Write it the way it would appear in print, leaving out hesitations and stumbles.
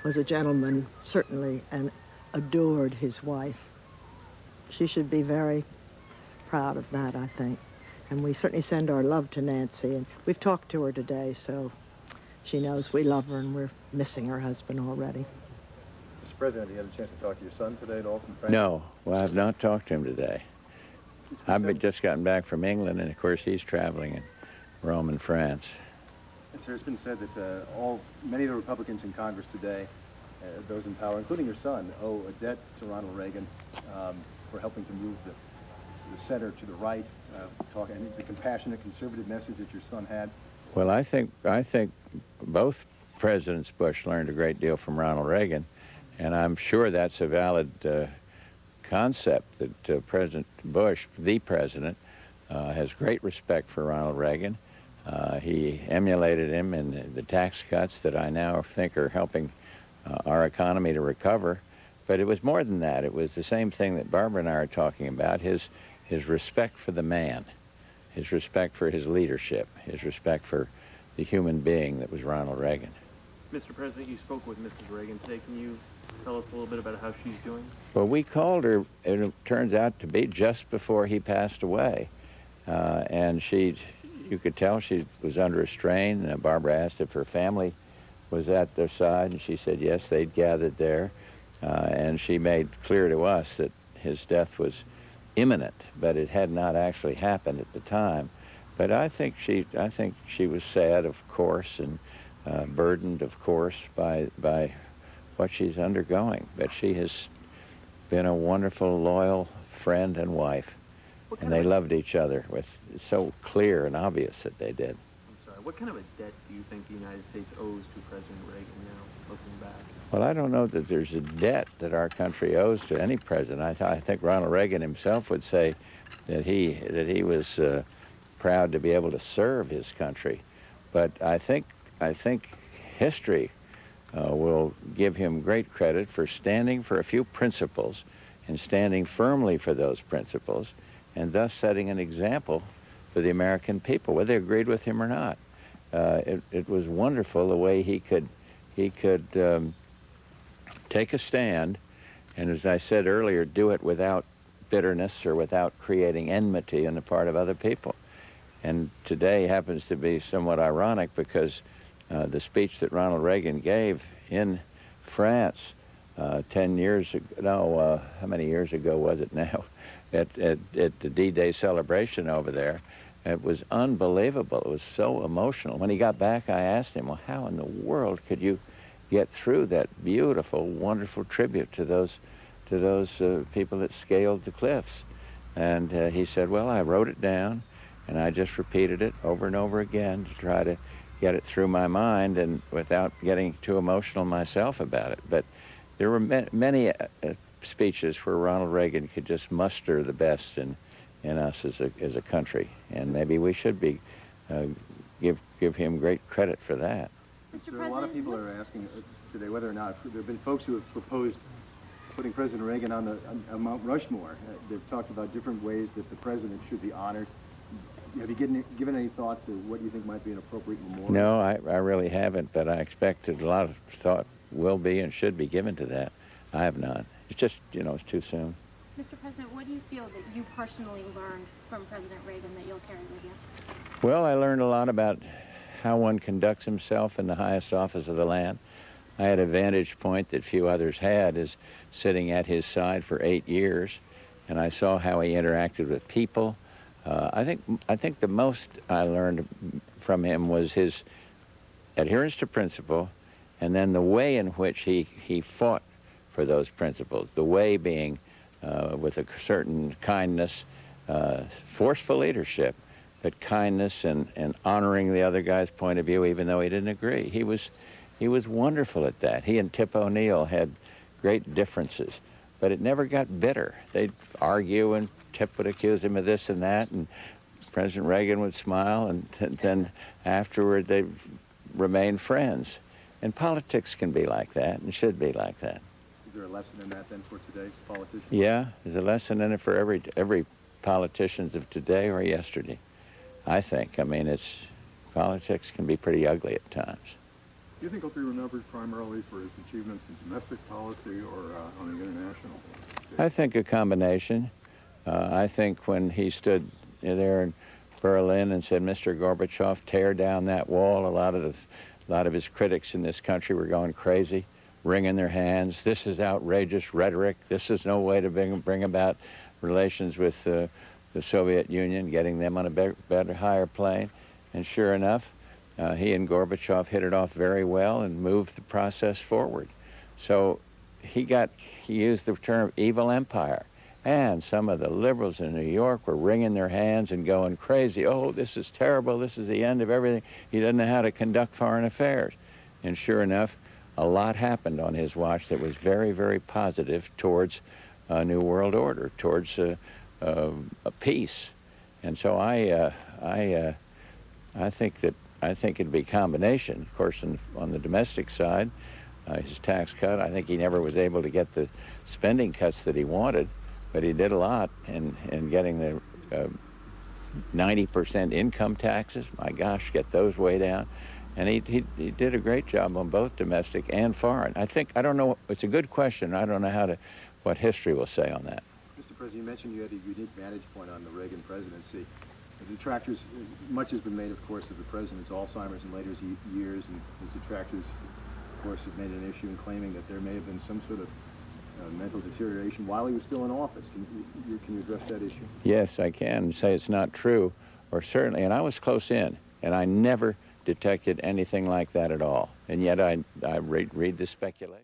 was a gentleman, certainly, and adored his wife. She should be very proud of that, I think. And we certainly send our love to Nancy. And we've talked to her today, so she knows we love her and we're missing her husband already. Mr. President, you had a chance to talk to your son today at all from France? No, well, I've not talked to him today. I've just gotten back from England, and of course he's traveling in Rome and France. It's been said that many of the Republicans in Congress today, those in power, including your son, owe a debt to Ronald Reagan for helping to move the center to the right, and the compassionate conservative message that your son had. Well, I think both Presidents Bush learned a great deal from Ronald Reagan, and I'm sure that's a valid concept that President Bush, the president, has great respect for Ronald Reagan. He emulated him in the tax cuts that I now think are helping our economy to recover. But it was more than that. It was the same thing that Barbara and I are talking about, his respect for the man, his respect for his leadership, his respect for the human being that was Ronald Reagan. Mr. President, you spoke with Mrs. Reagan today. Can you tell us a little bit about how she's doing? Well, we called her, and it turns out to be just before he passed away. And you could tell she was under a strain. Barbara asked if her family was at their side, and she said yes, they'd gathered there. And she made clear to us that his death was imminent, but it had not actually happened at the time. But I think she was sad, of course, and burdened, of course, by what she's undergoing. But she has been a wonderful, loyal friend and wife, and they loved each other. It's so clear and obvious that they did. I'm sorry. What kind of a debt do you think the United States owes to President Reagan now, looking back? Well, I don't know that there's a debt that our country owes to any president. I think Ronald Reagan himself would say that he was proud to be able to serve his country. But I think history will give him great credit for standing for a few principles and standing firmly for those principles, and thus setting an example for the American people, whether they agreed with him or not. It was wonderful the way he could take a stand, and as I said earlier, do it without bitterness or without creating enmity on the part of other people. And today happens to be somewhat ironic because the speech that Ronald Reagan gave in France 10 years ago, no, how many years ago was it now, at the D-Day celebration over there, it was unbelievable. It was so emotional. When he got back, I asked him, well, how in the world could you get through that beautiful, wonderful tribute to those people that scaled the cliffs? And he said, well, I wrote it down, and I just repeated it over and over again to try to get it through my mind and without getting too emotional myself about it. But there were many speeches where Ronald Reagan could just muster the best in us as a country, and maybe we should be give him great credit for that. Sir, a lot of people are asking today whether or not there have been folks who have proposed putting President Reagan on Mount Rushmore. They've talked about different ways that the president should be honored. Have you given any thought to what you think might be an appropriate memorial? No, I really haven't, but I expect that a lot of thought will be and should be given to that. I have not. It's just, it's too soon. Mr. President, what do you feel that you personally learned from President Reagan that you'll carry with you? Well, I learned a lot about how one conducts himself in the highest office of the land. I had a vantage point that few others had, as sitting at his side for 8 years, and I saw how he interacted with people. I think the most I learned from him was his adherence to principle, and then the way in which he fought for those principles, the way being with a certain kindness, forceful leadership, but kindness and honoring the other guy's point of view even though he didn't agree. He was wonderful at that. He and Tip O'Neill had great differences, but it never got bitter. They'd argue and Tip would accuse him of this and that, and President Reagan would smile, and then afterward they remained friends. And politics can be like that and should be like that. Is there a lesson in that then for today's politicians? Yeah, there's a lesson in it for every politicians of today or yesterday, I think. I mean, politics can be pretty ugly at times. Do you think he'll be remembered primarily for his achievements in domestic policy or on the international stage? I think a combination. I think when he stood there in Berlin and said, "Mr. Gorbachev, tear down that wall," a lot of his critics in this country were going crazy, wringing their hands. This is outrageous rhetoric. This is no way to bring about relations with the Soviet Union, getting them on a better, higher plane. And sure enough, he and Gorbachev hit it off very well and moved the process forward. So he used the term evil empire. And some of the liberals in New York were wringing their hands and going crazy. "Oh, this is terrible. This is the end of everything. He doesn't know how to conduct foreign affairs." And sure enough, a lot happened on his watch that was very, very positive towards a new world order, towards a peace. And so I think it'd be a combination. Of course, on the domestic side, his tax cut, I think he never was able to get the spending cuts that he wanted, but he did a lot in getting the 90% income taxes. My gosh, get those way down. And he did a great job on both domestic and foreign. I don't know, it's a good question. I don't know what history will say on that. Mr. President, you mentioned you had a unique vantage point on the Reagan presidency. The detractors, much has been made, of course, of the president's Alzheimer's in later years, and his detractors, of course, have made an issue in claiming that there may have been some sort of mental deterioration while he was still in office. Can you address that issue? Yes, I can say it's not true, or certainly, and I was close in, and I never detected anything like that at all. And yet I read the speculation.